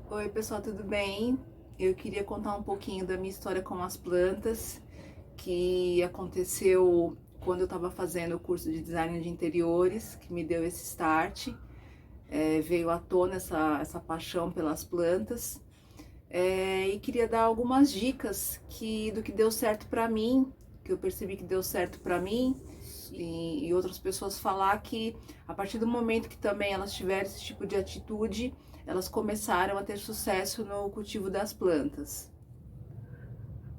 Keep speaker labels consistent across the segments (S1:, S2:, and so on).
S1: Oi, pessoal, tudo bem? Eu queria contar um pouquinho da minha história com as plantas, que aconteceu quando eu estava fazendo o curso de design de interiores, que me deu esse start. Veio à tona essa paixão pelas plantas. E queria dar algumas dicas do que deu certo para mim, que eu percebi que deu certo para mim, e outras pessoas falar que a partir do momento que também elas tiveram esse tipo de atitude, elas começaram a ter sucesso no cultivo das plantas.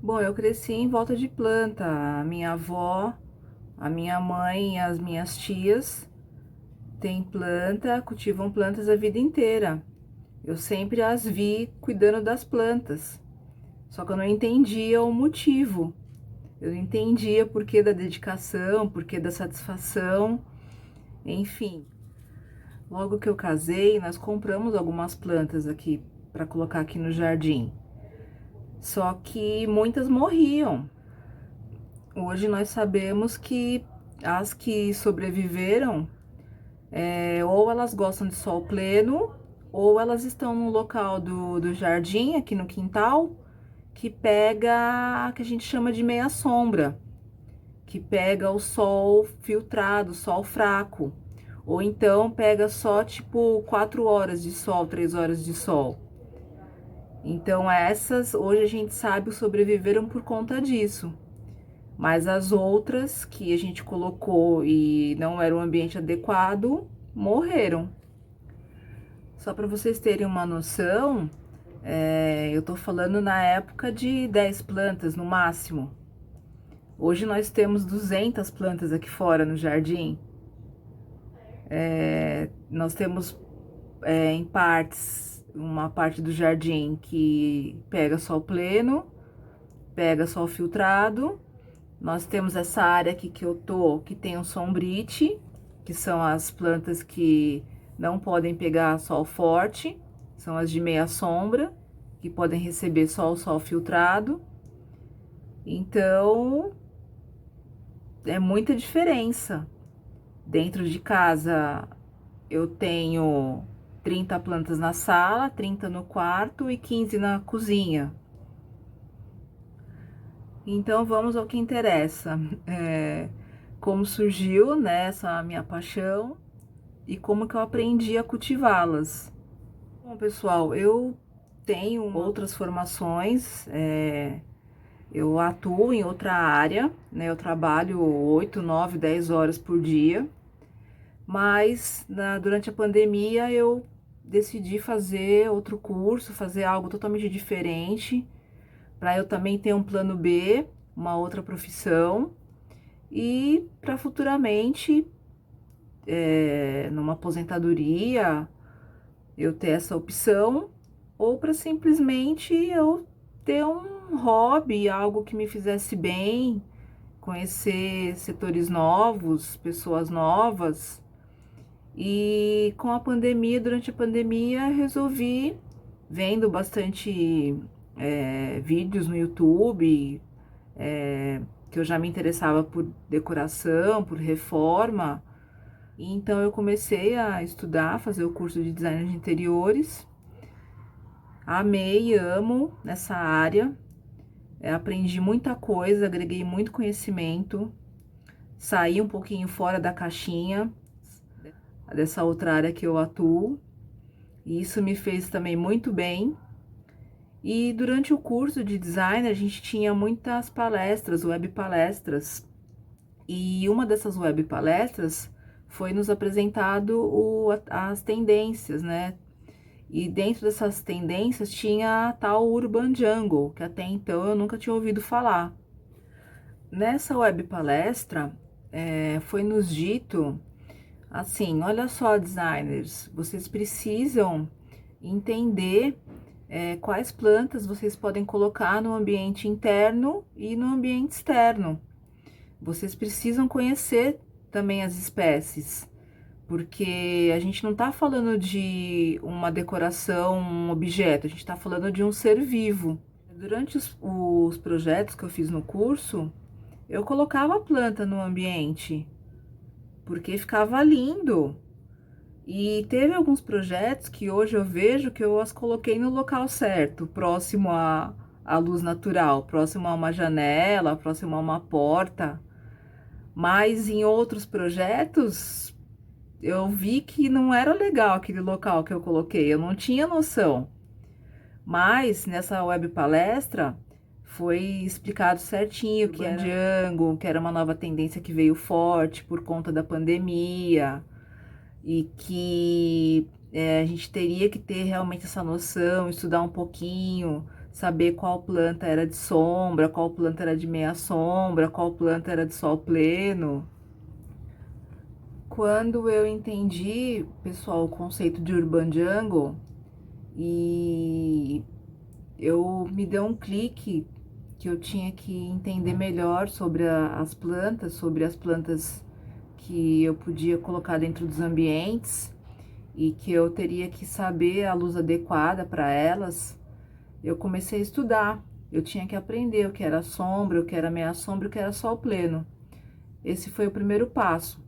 S1: Bom, eu cresci em volta de planta. A minha avó, a minha mãe e as minhas tias têm planta, cultivam plantas a vida inteira. Eu sempre as vi cuidando das plantas, só que eu não entendia o motivo. Eu não entendia por que da dedicação, por que da satisfação, enfim. Logo que eu casei, nós compramos algumas plantas aqui para colocar aqui no jardim. Só que muitas morriam. Hoje nós sabemos que as que sobreviveram, ou elas gostam de sol pleno, ou elas estão no local do jardim, aqui no quintal, que pega, que a gente chama de meia sombra, que pega o sol filtrado, sol fraco. Ou então pega só tipo 4 horas de sol, 3 horas de sol. Então essas, hoje a gente sabe, sobreviveram por conta disso. Mas as outras que a gente colocou e não era o ambiente adequado, morreram. Só para vocês terem uma noção, eu tô falando na época de 10 plantas no máximo. Hoje nós temos 200 plantas aqui fora no jardim. Nós temos em partes, uma parte do jardim que pega sol pleno, pega sol filtrado. Nós temos essa área aqui que eu tô, que tem o sombrite, que são as plantas que não podem pegar sol forte, são as de meia sombra, que podem receber só o sol filtrado. Então, é muita diferença. Dentro de casa, eu tenho 30 plantas na sala, 30 no quarto e 15 na cozinha. Então vamos ao que interessa. Como surgiu, né, essa minha paixão e como que eu aprendi a cultivá-las. Bom, pessoal, eu tenho outras formações, eu atuo em outra área, né, eu trabalho 8, 9, 10 horas por dia, mas durante a pandemia eu decidi fazer outro curso, fazer algo totalmente diferente, para eu também ter um plano B, uma outra profissão e para futuramente, numa aposentadoria, eu ter essa opção, ou para simplesmente eu ter um hobby, algo que me fizesse bem, conhecer setores novos, pessoas novas. E com a pandemia, durante a pandemia, resolvi, vendo bastante vídeos no YouTube, que eu já me interessava por decoração, por reforma. E então eu comecei a estudar, fazer o curso de design de interiores. Amei, amo nessa área. Aprendi muita coisa, agreguei muito conhecimento. Saí um pouquinho fora da caixinha dessa outra área que eu atuo. E isso me fez também muito bem. E durante o curso de design, a gente tinha muitas palestras, web palestras. E uma dessas web palestras foi nos apresentado as tendências, né? E dentro dessas tendências tinha a tal Urban Jungle, que até então eu nunca tinha ouvido falar. Nessa web palestra, foi nos dito assim: olha só, designers, vocês precisam entender quais plantas vocês podem colocar no ambiente interno e no ambiente externo. Vocês precisam conhecer também as espécies, porque a gente não está falando de uma decoração, um objeto, a gente está falando de um ser vivo. Durante os projetos que eu fiz no curso, eu colocava a planta no ambiente, porque ficava lindo. E teve alguns projetos que hoje eu vejo que eu as coloquei no local certo, próximo à luz natural, próximo a uma janela, próximo a uma porta. Mas em outros projetos eu vi que não era legal aquele local que eu coloquei, eu não tinha noção. Mas nessa web palestra foi explicado certinho que era Django, que era uma nova tendência que veio forte por conta da pandemia e que a gente teria que ter realmente essa noção, estudar um pouquinho, saber qual planta era de sombra, qual planta era de meia sombra, qual planta era de sol pleno. Quando eu entendi, pessoal, o conceito de Urban Jungle, e eu me deu um clique que eu tinha que entender melhor sobre as plantas que eu podia colocar dentro dos ambientes e que eu teria que saber a luz adequada para elas. Eu comecei a estudar, eu tinha que aprender o que era sombra, o que era meia sombra, o que era sol pleno. Esse foi o primeiro passo,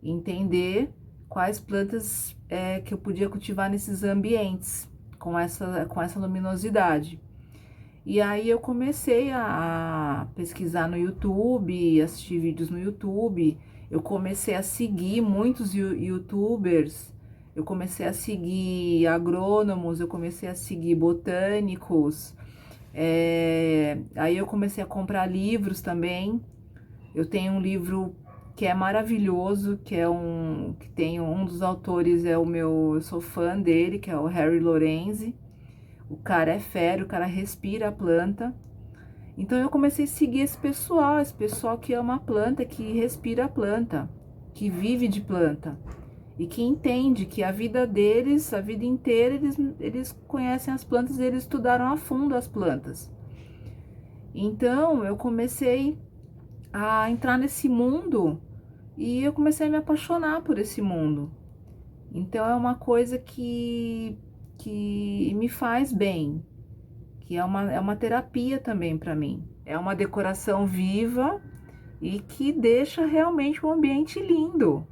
S1: entender quais plantas que eu podia cultivar nesses ambientes com essa luminosidade. E aí eu comecei a pesquisar no YouTube, assistir vídeos no YouTube, eu comecei a seguir muitos YouTubers, eu comecei a seguir agrônomos, eu comecei a seguir botânicos, aí eu comecei a comprar livros também. Eu tenho um livro que é maravilhoso, que tem um dos autores eu sou fã dele, que é o Harry Lorenzi. O cara é fera, o cara respira a planta. Então eu comecei a seguir esse pessoal que ama a planta, que respira a planta, que vive de planta e que entende que a vida deles, a vida inteira, eles conhecem as plantas e eles estudaram a fundo as plantas. Então eu comecei a entrar nesse mundo e eu comecei a me apaixonar por esse mundo. Então é uma coisa que me faz bem, que é uma terapia também para mim. É uma decoração viva e que deixa realmente o ambiente lindo.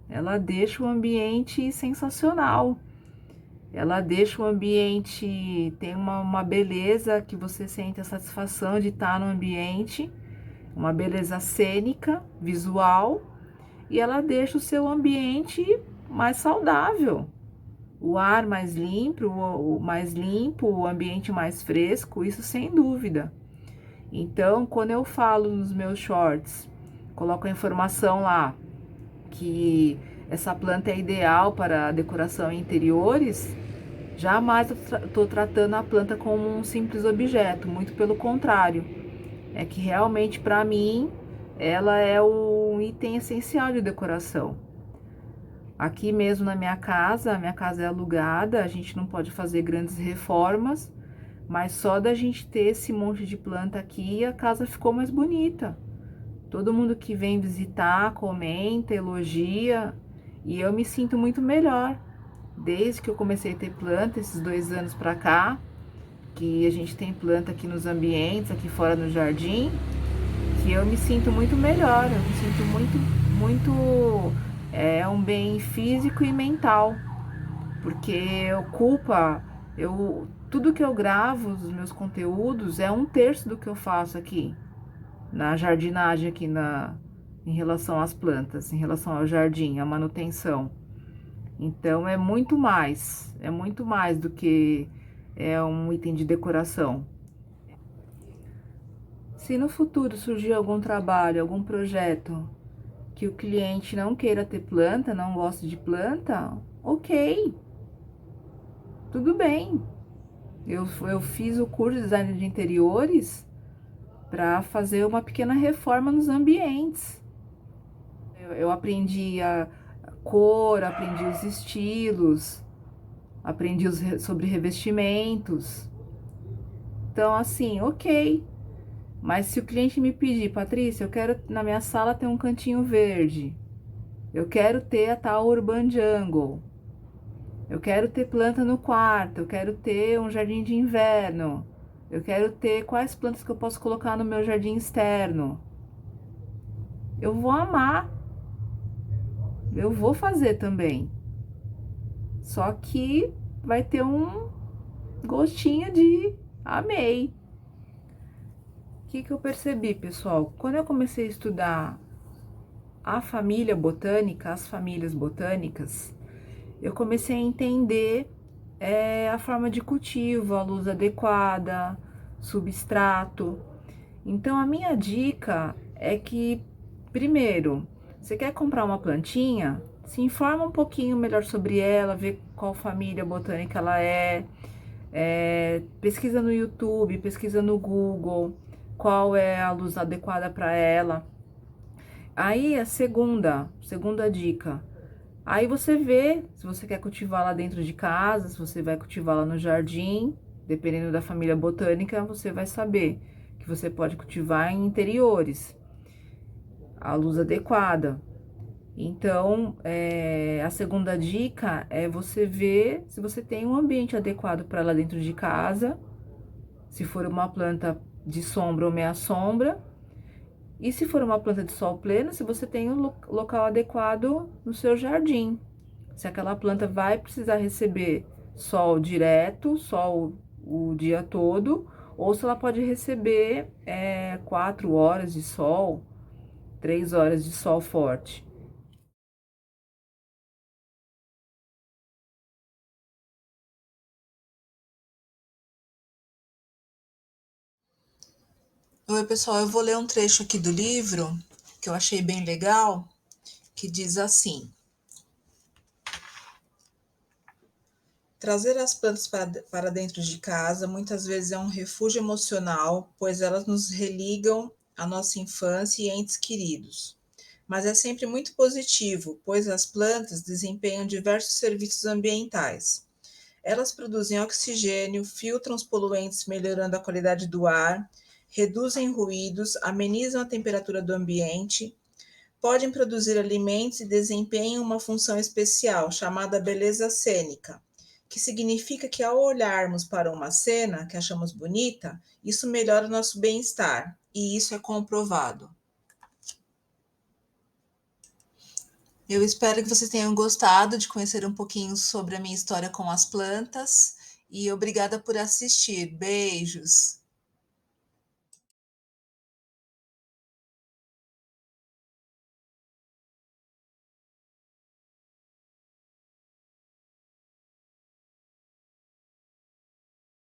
S1: Ela deixa o ambiente sensacional. Ela deixa o ambiente, tem uma beleza que você sente a satisfação de estar no ambiente, uma beleza cênica, visual, e ela deixa o seu ambiente mais saudável. O ar mais limpo, o ambiente mais fresco, isso sem dúvida. Então, quando eu falo nos meus shorts, coloco a informação lá que essa planta é ideal para decoração em interiores, jamais estou tratando a planta como um simples objeto, muito pelo contrário. É que realmente para mim ela é um item essencial de decoração. Aqui mesmo na minha casa, a minha casa é alugada, a gente não pode fazer grandes reformas, mas só da gente ter esse monte de planta aqui, a casa ficou mais bonita. Todo mundo que vem visitar, comenta, elogia, e eu me sinto muito melhor. Desde que eu comecei a ter planta, esses 2 anos pra cá, que a gente tem planta aqui nos ambientes, aqui fora no jardim, que eu me sinto muito melhor, eu me sinto muito, um bem físico e mental, porque tudo que eu gravo, os meus conteúdos, é 1/3 do que eu faço aqui, na jardinagem, em relação às plantas, em relação ao jardim, à manutenção. Então é muito mais do que um item de decoração. Se no futuro surgir algum trabalho, algum projeto que o cliente não queira ter planta, não gosta de planta, ok, tudo bem. Eu fiz o curso de design de interiores para fazer uma pequena reforma nos ambientes. Eu aprendi a cor, aprendi os estilos, aprendi sobre revestimentos. Então, assim, ok. Mas se o cliente me pedir, Patrícia, eu quero na minha sala ter um cantinho verde, eu quero ter a tal Urban Jungle, eu quero ter planta no quarto, eu quero ter um jardim de inverno, eu quero ter quais plantas que eu posso colocar no meu jardim externo. Eu vou amar, eu vou fazer também. Só que vai ter um gostinho de amei. O que eu percebi, pessoal? Quando eu comecei a estudar a família botânica, as famílias botânicas, eu comecei a entender a forma de cultivo, a luz adequada, substrato. Então, a minha dica é que, primeiro, você quer comprar uma plantinha? Se informa um pouquinho melhor sobre ela, vê qual família botânica ela pesquisa no YouTube, pesquisa no Google, qual é a luz adequada para ela. Aí a segunda dica. Aí você vê se você quer cultivá-la dentro de casa, se você vai cultivá-la no jardim, dependendo da família botânica, você vai saber que você pode cultivar em interiores, a luz adequada. Então, a segunda dica é você ver se você tem um ambiente adequado para ela dentro de casa, se for uma planta de sombra ou meia sombra, e se for uma planta de sol pleno, se você tem um local adequado no seu jardim. Se aquela planta vai precisar receber sol direto, sol o dia todo, ou se ela pode receber 4 horas de sol, 3 horas de sol forte. Oi, pessoal, eu vou ler um trecho aqui do livro que eu achei bem legal, que diz assim: trazer as plantas para dentro de casa muitas vezes é um refúgio emocional, pois elas nos religam à nossa infância e entes queridos. Mas é sempre muito positivo, pois as plantas desempenham diversos serviços ambientais. Elas produzem oxigênio, filtram os poluentes, melhorando a qualidade do ar, reduzem ruídos, amenizam a temperatura do ambiente, podem produzir alimentos e desempenham uma função especial chamada beleza cênica, que significa que ao olharmos para uma cena que achamos bonita, isso melhora o nosso bem-estar, e isso é comprovado. Eu espero que vocês tenham gostado de conhecer um pouquinho sobre a minha história com as plantas e obrigada por assistir. Beijos!